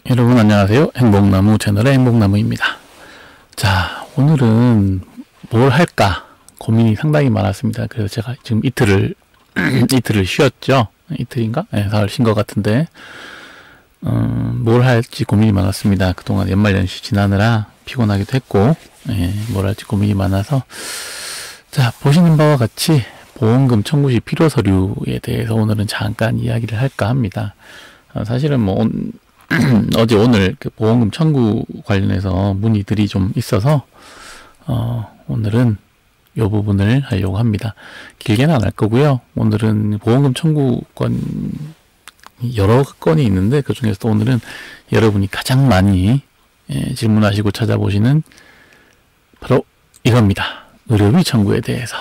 여러분 안녕하세요. 행복나무 채널의 행복나무입니다. 자, 오늘은 뭘 할까 고민이 상당히 많았습니다. 그래서 제가 지금 이틀을 쉬었죠. 이틀인가? 네, 사흘 쉰 것 같은데 뭘 할지 고민이 많았습니다. 그동안 연말연시 지나느라 피곤하기도 했고 뭘 할지 고민이 많아서, 자, 보시는 바와 같이 보험금 청구 시 필요 서류에 대해서 오늘은 잠깐 이야기를 할까 합니다. 사실은 뭐 어제 오늘 그 보험금 청구 관련해서 문의들이 좀 있어서 오늘은 이 부분을 하려고 합니다. 길게는 안 할 거고요. 오늘은 보험금 청구권 여러 건이 있는데 그 중에서도 오늘은 여러분이 가장 많이 질문하시고 찾아보시는 바로 이겁니다. 의료비 청구에 대해서.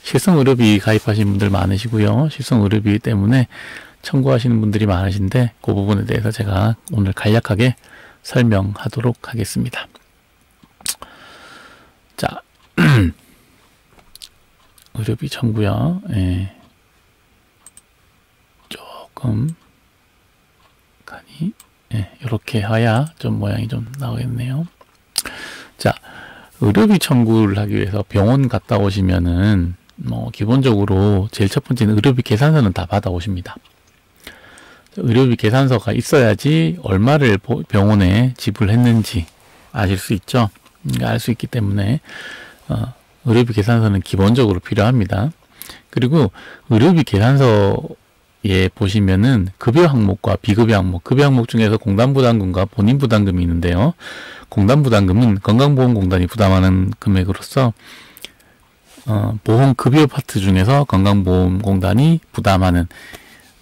실손 의료비 가입하신 분들 많으시고요. 실손 의료비 때문에 청구하시는 분들이 많으신데 그 부분에 대해서 제가 오늘 간략하게 설명하도록 하겠습니다. 자, 의료비 청구요. 조금 간이 이렇게 해야 좀 모양이 좀 나오겠네요. 자, 의료비 청구를 하기 위해서 병원 갔다 오시면은 뭐 기본적으로 제일 첫 번째는 의료비 계산서는 다 받아오십니다. 의료비 계산서가 있어야지 얼마를 병원에 지불했는지 아실 수 있죠. 알 수 있기 때문에 의료비 계산서는 기본적으로 필요합니다. 그리고 의료비 계산서에 보시면은 급여 항목과 비급여 항목, 급여 항목 중에서 공단부담금과 본인부담금이 있는데요. 공단부담금은 건강보험공단이 부담하는 금액으로서 보험급여 파트 중에서 건강보험공단이 부담하는,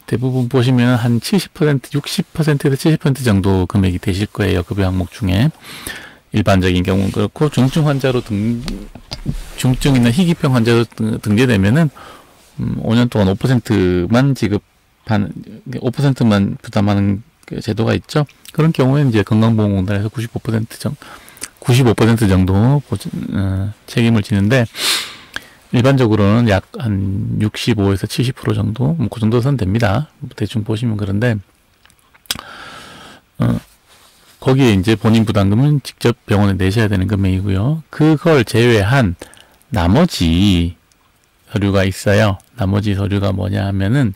대부분 보시면 한 70%, 60%에서 70% 정도 금액이 되실 거예요. 급여 항목 중에. 일반적인 경우는 그렇고, 중증 환자로 중증이나 희귀병 환자로 등재되면은 5년 동안 5%만 지급하는, 5%만 부담하는 제도가 있죠. 그런 경우에는 이제 건강보험공단에서 95% 정도 책임을 지는데, 일반적으로는 약 한 65에서 70% 정도, 뭐 그 정도 선 됩니다. 대충 보시면. 그런데 거기에 이제 본인 부담금은 직접 병원에 내셔야 되는 금액이고요. 그걸 제외한 나머지 서류가 있어요. 나머지 서류가 뭐냐 하면은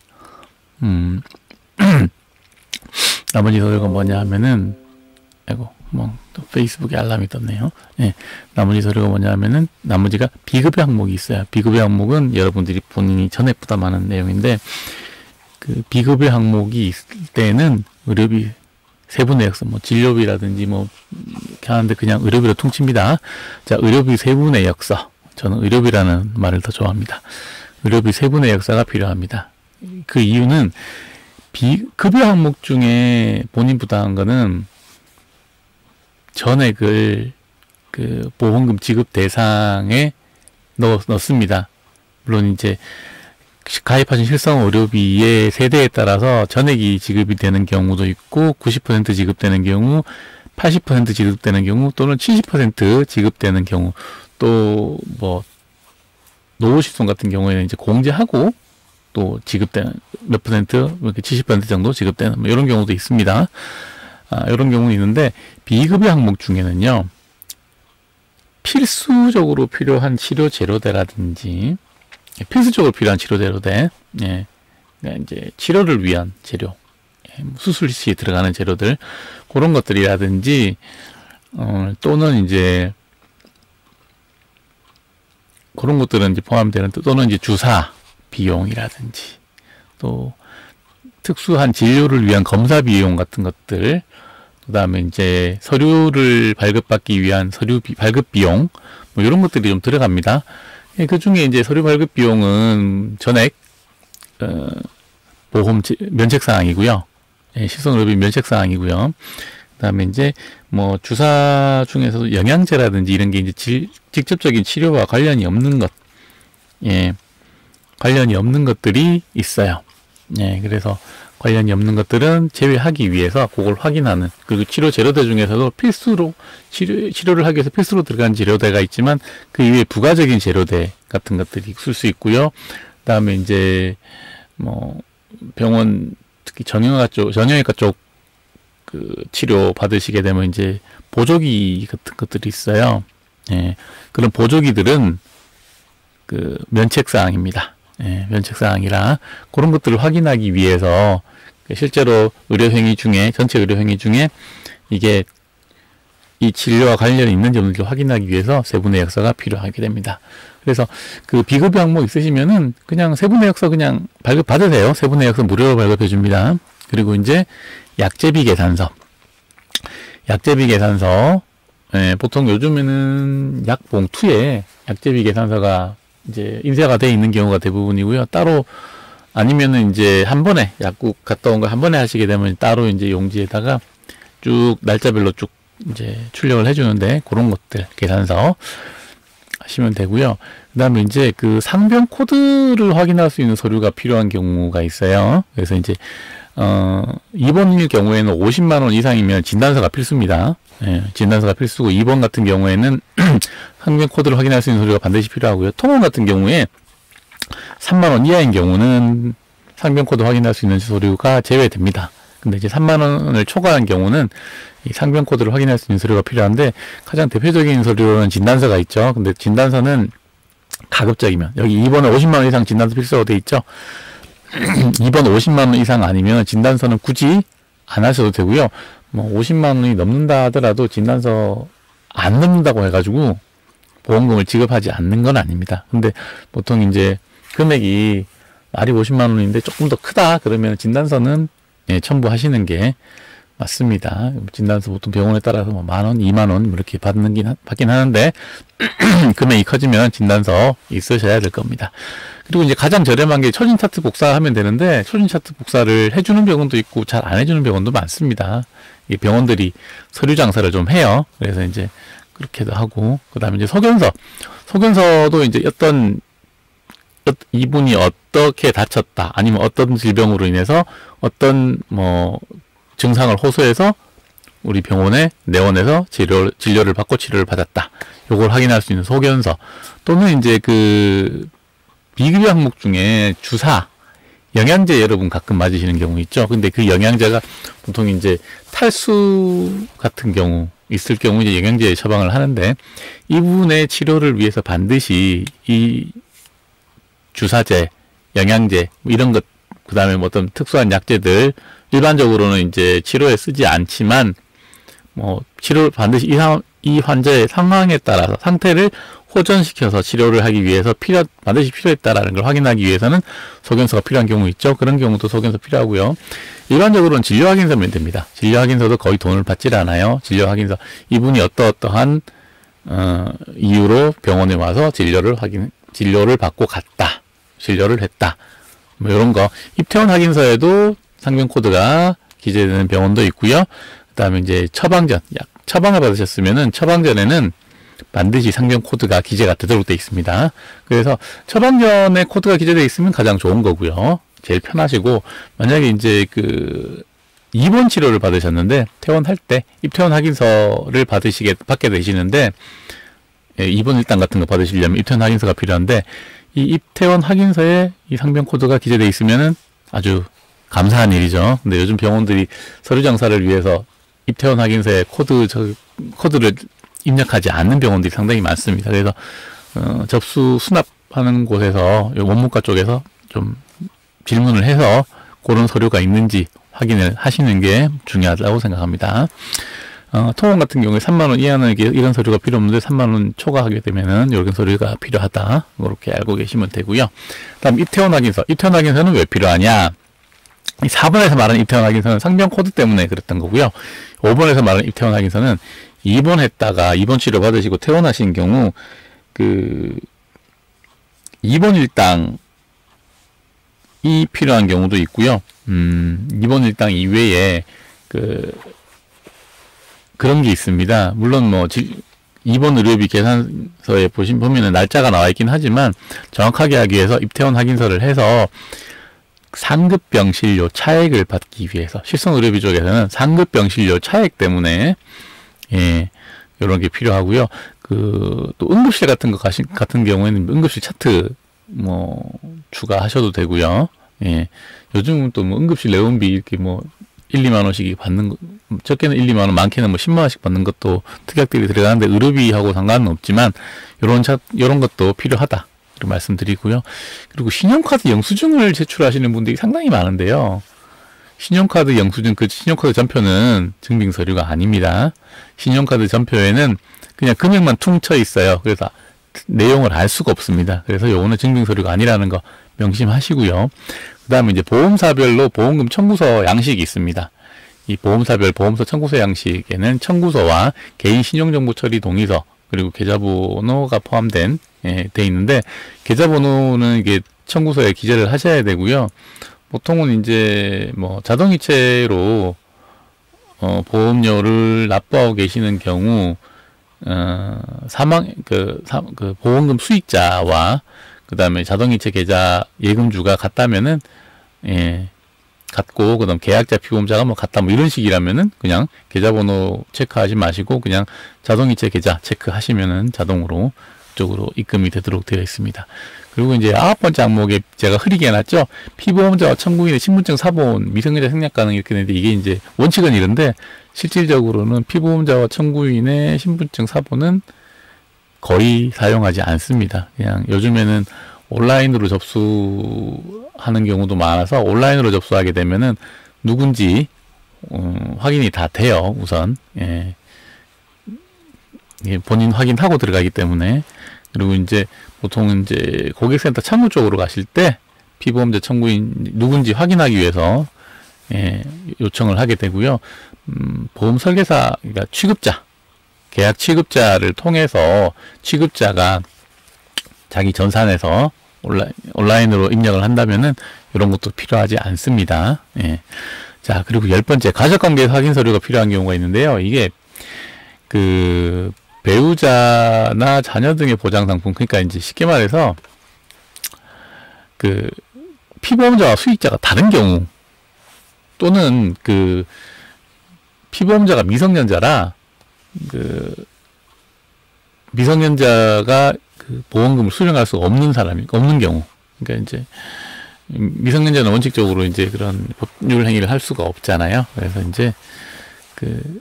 아이고, 뭐 또 페이스북에 알람이 떴네요. 나머지 서류가 뭐냐 하면은, 나머지가 비급여 항목이 있어요. 비급여 항목은 여러분들이 본인이 전액 부담하는 내용인데, 그 비급여 항목이 있을 때는 의료비 세부 내역서, 뭐 진료비라든지 뭐 이렇게 하는데 그냥 의료비로 퉁칩니다. 자, 의료비 세부 내역서. 저는 의료비라는 말을 더 좋아합니다. 의료비 세부 내역서가 필요합니다. 그 이유는 급여 항목 중에 본인 부담한 거는 전액을 그 보험금 지급 대상에 넣습니다. 물론 이제 가입하신 실손 의료비의 세대에 따라서 전액이 지급이 되는 경우도 있고, 90% 지급되는 경우, 80% 지급되는 경우, 또는 70% 지급되는 경우, 또 뭐 노후실손 같은 경우에는 이제 공제하고 또 지급되는 몇 퍼센트, 이렇게 70% 정도 지급되는 뭐 이런 경우도 있습니다. 이런 경우는 있는데, 비급여 항목 중에는요, 필수적으로 필요한 치료 재료대라든지, 필수적으로 필요한 치료 재료대, 그러니까 이제 치료를 위한 재료, 수술 시 들어가는 재료들, 그런 것들이라든지, 또는 이제 그런 것들은 이제 포함되는, 또는 이제 주사 비용이라든지, 또 특수한 진료를 위한 검사 비용 같은 것들, 그 다음에 이제 서류를 발급받기 위한 발급 비용, 뭐 이런 것들이 좀 들어갑니다. 그 중에 이제 서류 발급 비용은 전액 보험 면책 사항이고요. 실손 의료비 면책 사항이고요. 그 다음에 이제 뭐 주사 중에서도 영양제라든지 이런 게 이제 직접적인 치료와 관련이 없는 것, 관련이 없는 것들이 있어요. 그래서 관련이 없는 것들은 제외하기 위해서 그걸 확인하는, 그리고 치료 재료대 중에서도 필수로 치료를 하기 위해서 필수로 들어간 재료대가 있지만 그 이외에 부가적인 재료대 같은 것들이 있을 수 있고요. 그다음에 이제 뭐 병원 특히 정형외과 쪽 그 치료 받으시게 되면 이제 보조기 같은 것들이 있어요. 예, 그런 보조기들은 그 면책사항입니다. 예, 면책사항이라 그런 것들을 확인하기 위해서 실제로 의료행위 중에 전체 의료행위 중에 이게 이 진료와 관련이 있는지 없는지 확인하기 위해서 세부 내역서가 필요하게 됩니다. 그래서 그 비급여 항목 있으시면은 그냥 세부 내역서 그냥 발급 받으세요. 세부 내역서 무료로 발급해 줍니다. 그리고 이제 약제비 계산서. 약제비 계산서. 예, 보통 요즘에는 약 봉투에 약제비 계산서가 이제 인쇄가 되어 있는 경우가 대부분이고요. 따로 아니면은 이제 한 번에 약국 갔다 온 거 한 번에 하시게 되면 따로 이제 용지에다가 쭉 날짜별로 쭉 이제 출력을 해주는데 그런 것들 계산서 하시면 되고요. 그다음에 이제 그 상병 코드를 확인할 수 있는 서류가 필요한 경우가 있어요. 그래서 이제 입원일 경우에는 50만 원 이상이면 진단서가 필수입니다. 예, 진단서가 필수고 입원 같은 경우에는 상병 코드를 확인할 수 있는 서류가 반드시 필요하고요. 통원 같은 경우에 3만 원 이하인 경우는 상병 코드 확인할 수 있는 서류가 제외됩니다. 근데 이제 3만 원을 초과한 경우는 이 상병 코드를 확인할 수 있는 서류가 필요한데 가장 대표적인 서류로는 진단서가 있죠. 근데 진단서는 가급적이면 여기 2번에 50만 원 이상 진단서 필수로 돼 있죠. 2번 50만 원 이상 아니면 진단서는 굳이 안 하셔도 되고요. 뭐 50만 원이 넘는다 하더라도 진단서 안 넘는다고 해가지고 보험금을 지급하지 않는 건 아닙니다. 근데 보통 이제 금액이 말이 50만 원인데 조금 더 크다 그러면 진단서는 예, 첨부하시는 게 맞습니다. 진단서 보통 병원에 따라서 뭐 만 원, 2만 원 이렇게 받긴 하는데 금액이 커지면 진단서 있으셔야 될 겁니다. 그리고 이제 가장 저렴한 게 초진 차트 복사하면 되는데 초진 차트 복사를 해주는 병원도 있고 잘 안 해주는 병원도 많습니다. 이 병원들이 서류 장사를 좀 해요. 그래서 이제 그렇게도 하고 그다음에 이제 소견서도 이제 이분이 어떻게 다쳤다 아니면 어떤 질병으로 인해서 어떤 뭐 증상을 호소해서 우리 병원에 내원해서 진료를 받고 치료를 받았다. 요걸 확인할 수 있는 소견서 또는 이제 그 비급여 항목 중에 주사 영양제 여러분 가끔 맞으시는 경우 있죠. 근데 그 영양제가 보통 이제 탈수 같은 경우 있을 경우 이제 영양제 처방을 하는데 이분의 치료를 위해서 반드시 이 주사제, 영양제 뭐 이런 것 그다음에 뭐 어떤 특수한 약제들 일반적으로는 이제 치료에 쓰지 않지만 뭐 치료를 반드시 이 환자의 상황에 따라서 상태를 호전시켜서 치료를 하기 위해서 반드시 필요했다라는 걸 확인하기 위해서는 소견서가 필요한 경우 있죠. 그런 경우도 소견서 필요하고요. 일반적으로는 진료 확인서면 됩니다. 진료 확인서도 거의 돈을 받질 않아요. 진료 확인서 이분이 어떠한 이유로 병원에 와서 진료를 받고 갔다. 진료를 했다. 뭐 이런 거 입퇴원 확인서에도 상병 코드가 기재되는 병원도 있고요. 그다음에 이제 처방을 받으셨으면은 처방전에는 반드시 상병 코드가 기재가 되도록 되어 있습니다. 그래서 처방전에 코드가 기재되어 있으면 가장 좋은 거고요. 제일 편하시고 만약에 이제 그 입원 치료를 받으셨는데 퇴원할 때 입퇴원 확인서를 받게 되시는데 입원 일당 같은 거 받으시려면 입퇴원 확인서가 필요한데 이 입퇴원 확인서에 이 상병 코드가 기재되어 있으면은 아주 감사한 일이죠. 근데 요즘 병원들이 서류 장사를 위해서 입퇴원 확인서에 코드를 입력하지 않는 병원들이 상당히 많습니다. 그래서 접수 수납하는 곳에서 원무과 쪽에서 좀 질문을 해서 그런 서류가 있는지 확인을 하시는 게 중요하다고 생각합니다. 통원 같은 경우에 3만 원 이하는 이런 서류가 필요 없는데 3만 원 초과하게 되면은 이런 서류가 필요하다. 그렇게 알고 계시면 되고요. 다음 입퇴원 확인서. 입퇴원 확인서는 왜 필요하냐? 이 4번에서 말하는 입퇴원 확인서는 상병 코드 때문에 그랬던 거고요. 5번에서 말하는 입퇴원 확인서는 입원했다가 입원 치료 받으시고 퇴원하신 경우 그 입원 일당이 필요한 경우도 있고요. 입원 일당 이외에 그런 게 있습니다. 물론 뭐 입원 의료비 계산서에 보면은 날짜가 나와 있긴 하지만 정확하게 하기 위해서 입퇴원 확인서를 해서 상급 병실료 차액을 받기 위해서 실손 의료비 쪽에서는 상급 병실료 차액 때문에 이런 게 필요하고요. 또 응급실 같은 경우에는 응급실 차트 추가하셔도 되고요. 요즘은 또 응급실 내원비 이렇게 1, 2만 원씩 받는 거, 적게는 1, 2만 원, 많게는 뭐 10만 원씩 받는 것도 특약들이 들어가는데 의료비하고 상관은 없지만 요런 것도 필요하다. 이렇게 말씀드리고요. 그리고 신용카드 영수증을 제출하시는 분들이 상당히 많은데요. 신용카드 영수증, 그 신용카드 전표는 증빙서류가 아닙니다. 신용카드 전표에는 그냥 금액만 퉁쳐 있어요. 그래서 내용을 알 수가 없습니다. 그래서 요거는 증빙서류가 아니라는 거 명심하시고요. 그 다음에 이제 보험사별로 보험금 청구서 양식이 있습니다. 이 보험사별 보험서 청구서 양식에는 청구서와 개인 신용정보 처리 동의서 그리고 계좌번호가 포함된 돼 있는데 계좌번호는 이게 청구서에 기재를 하셔야 되고요. 보통은 이제 뭐 자동이체로 보험료를 납부하고 계시는 경우 보험금 수익자와 그 다음에 자동이체 계좌 예금주가 같다면은 같고 그다음 계약자 피보험자가 뭐 같다 뭐 이런 식이라면은 그냥 계좌번호 체크하지 마시고 그냥 자동이체 계좌 체크하시면은 자동으로 그쪽으로 입금이 되도록 되어 있습니다. 그리고 이제 9번째 항목에 제가 흐리게 해놨죠. 피보험자와 청구인의 신분증 사본 미성년자 생략 가능 이렇게 되는데 이게 이제 원칙은 이런데 실질적으로는 피보험자와 청구인의 신분증 사본은 거의 사용하지 않습니다. 그냥 요즘에는 온라인으로 접수하는 경우도 많아서 온라인으로 접수하게 되면은 누군지 확인이 다 돼요. 우선 본인 확인하고 들어가기 때문에. 그리고 이제 보통 이제 고객센터 창구 쪽으로 가실 때 피보험자 청구인 누군지 확인하기 위해서 요청을 하게 되고요. 보험 설계사 그러니까 취급자 계약 취급자를 통해서 취급자가 자기 전산에서 온라인으로 입력을 한다면은 이런 것도 필요하지 않습니다. 자, 그리고 10번째 가족관계 확인 서류가 필요한 경우가 있는데요. 이게 그 배우자나 자녀 등의 보장 상품, 그러니까 이제 쉽게 말해서 그 피보험자와 수익자가 다른 경우 또는 그 피보험자가 미성년자라 그 미성년자가 그 보험금을 수령할 수 없는 사람이 없는 경우, 그러니까 이제 미성년자는 원칙적으로 이제 그런 법률 행위를 할 수가 없잖아요. 그래서 이제 그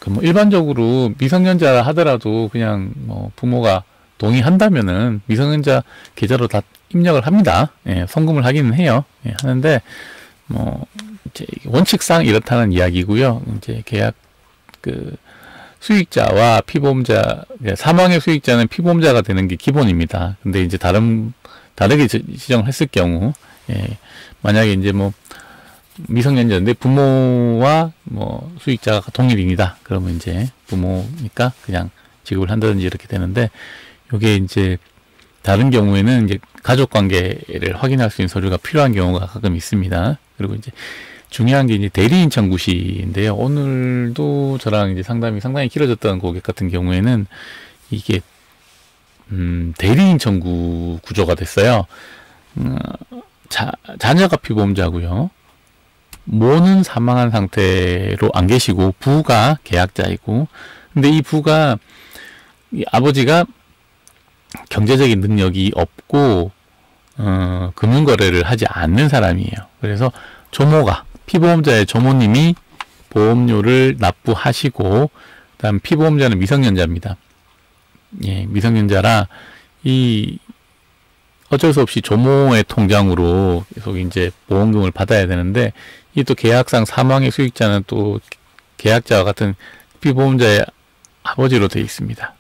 뭐 일반적으로 미성년자라 하더라도 그냥 뭐 부모가 동의한다면은 미성년자 계좌로 다 입력을 합니다. 송금을 하기는 해요. 하는데 뭐 이제 원칙상 이렇다는 이야기고요. 이제 계약 그 수익자와 피보험자, 사망의 수익자는 피보험자가 되는 게 기본입니다. 근데 이제 다르게 지정을 했을 경우, 만약에 이제 뭐 미성년자인데 부모와 뭐 수익자가 동일인이다. 그러면 이제 부모니까 그냥 지급을 한다든지 이렇게 되는데, 요게 이제 다른 경우에는 이제 가족 관계를 확인할 수 있는 서류가 필요한 경우가 가끔 있습니다. 그리고 이제 중요한 게 이제 대리인 청구 시인데요. 오늘도 저랑 이제 상담이 상당히 길어졌던 고객 같은 경우에는 이게 대리인 청구 구조가 됐어요. 자녀가 피보험자고요. 모는 사망한 상태로 안 계시고 부가 계약자이고, 근데 이 부가 이 아버지가 경제적인 능력이 없고 금융거래를 하지 않는 사람이에요. 그래서 조모가 피보험자의 조모님이 보험료를 납부하시고, 그다음 피보험자는 미성년자입니다. 미성년자라 이 어쩔 수 없이 조모의 통장으로 계속 이제 보험금을 받아야 되는데, 이 또 계약상 사망의 수익자는 또 계약자와 같은 피보험자의 아버지로 되어 있습니다.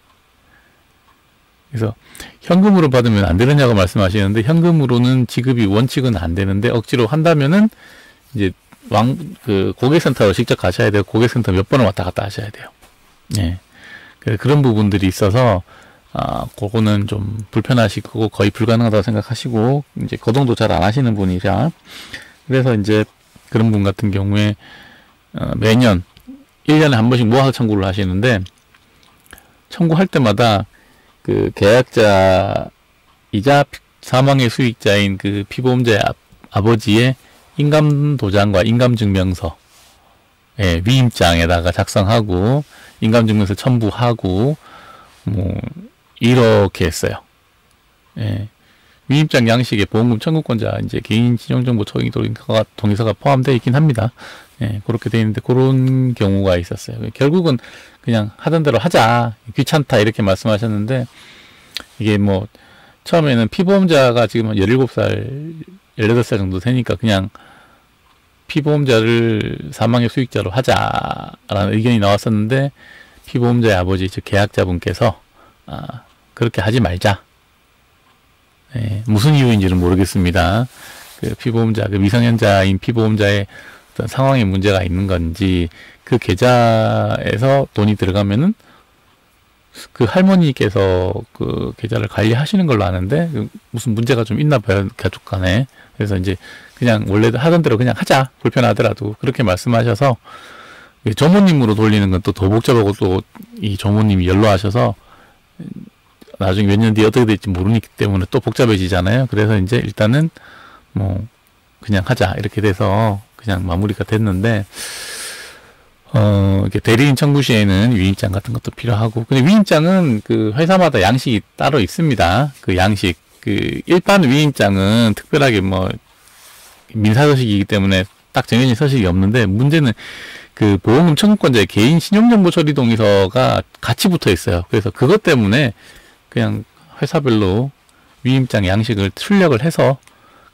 그래서 현금으로 받으면 안 되느냐고 말씀하시는데, 현금으로는 지급이 원칙은 안 되는데 억지로 한다면은 이제 그 고객센터로 직접 가셔야 돼요. 고객센터 몇 번을 왔다 갔다 하셔야 돼요. 그런 부분들이 있어서 그거는 좀 불편하시고 거의 불가능하다고 생각하시고, 이제 거동도 잘 안 하시는 분이라, 그래서 이제 그런 분 같은 경우에 매년 1년에 한 번씩 모아서 청구를 하시는데, 청구할 때마다 그 계약자이자 사망의 수익자인 그 피보험자의 아버지의 인감도장과 인감증명서 위임장에다가 작성하고 인감증명서 첨부하고 뭐 이렇게 했어요. 위임장 양식에 보험금 청구권자 이제 개인 신용정보 처리 동의서가 포함되어 있긴 합니다. 예, 그렇게 되어 있는데 그런 경우가 있었어요. 결국은 그냥 하던 대로 하자. 귀찮다 이렇게 말씀하셨는데 이게 뭐 처음에는 피보험자가 지금 17살, 18살 정도 되니까 그냥 피보험자를 사망의 수익자로 하자라는 의견이 나왔었는데 피보험자의 아버지, 즉 계약자분께서 그렇게 하지 말자. 예, 무슨 이유인지는 모르겠습니다. 그 피보험자, 그 미성년자인 피보험자의 어떤 상황에 문제가 있는 건지, 그 계좌에서 돈이 들어가면은 그 할머니께서 그 계좌를 관리하시는 걸로 아는데 무슨 문제가 좀 있나 봐요, 가족 간에. 그래서 이제 그냥 원래 하던 대로 그냥 하자, 불편하더라도 그렇게 말씀하셔서 조모님으로 돌리는 건 또 더 복잡하고 또 이 조모님이 연로하셔서 나중에 몇 년 뒤에 어떻게 될지 모르기 때문에 또 복잡해지잖아요. 그래서 이제 일단은 뭐 그냥 하자 이렇게 돼서 그냥 마무리가 됐는데 이렇게 대리인 청구 시에는 위임장 같은 것도 필요하고, 근데 위임장은 그 회사마다 양식이 따로 있습니다. 그 양식, 그 일반 위임장은 특별하게 뭐 민사서식이기 때문에 딱 정해진 서식이 없는데, 문제는 그 보험금 청구권자의 개인 신용정보 처리 동의서가 같이 붙어 있어요. 그래서 그것 때문에 그냥 회사별로 위임장 양식을 출력을 해서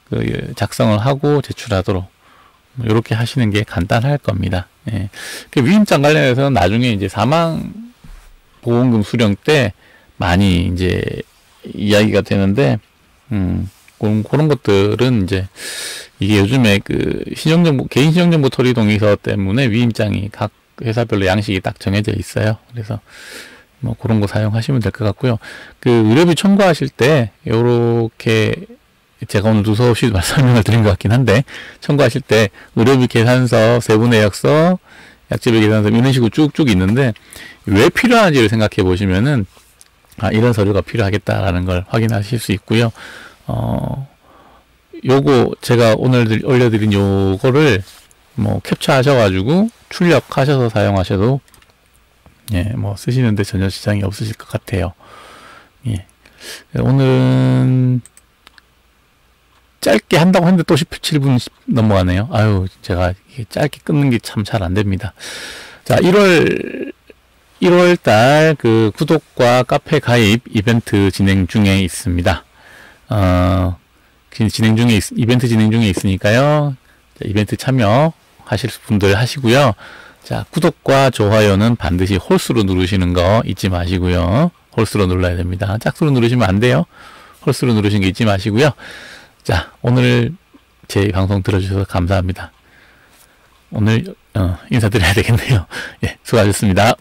그 작성을 하고 제출하도록 이렇게 하시는 게 간단할 겁니다. 예. 그 위임장 관련해서는 나중에 이제 사망 보험금 수령 때 많이 이제 이야기가 되는데, 그런 것들은 이제 이게 요즘에 그 신용정보, 개인 신용정보 처리 동의서 때문에 위임장이 각 회사별로 양식이 딱 정해져 있어요. 그래서 뭐 그런 거 사용하시면 될 것 같고요. 그 의료비 청구하실 때 요렇게 제가 오늘 두서없이 설명을 드린 것 같긴 한데, 청구하실 때 의료비 계산서, 세부내역서, 약제비 계산서 이런 식으로 쭉쭉 있는데 왜 필요한지를 생각해 보시면은 이런 서류가 필요하겠다라는 걸 확인하실 수 있고요. 요거 제가 오늘 올려드린 요거를 뭐 캡처하셔가지고 출력하셔서 사용하셔도 예, 뭐 쓰시는데 전혀 지장이 없으실 것 같아요. 예. 오늘은 짧게 한다고 했는데 또 17분 넘어가네요. 아유, 제가 짧게 끊는 게 참 잘 안 됩니다. 자, 1월달 그 구독과 카페 가입 이벤트 진행 중에 있습니다. 이벤트 진행 중에 있으니까요. 자, 이벤트 참여하실 분들 하시고요. 자, 구독과 좋아요는 반드시 홀수로 누르시는 거 잊지 마시고요. 홀수로 눌러야 됩니다. 짝수로 누르시면 안 돼요. 홀수로 누르시는 거 잊지 마시고요. 자, 오늘 제 방송 들어주셔서 감사합니다. 오늘 인사드려야 되겠네요. 예, 수고하셨습니다.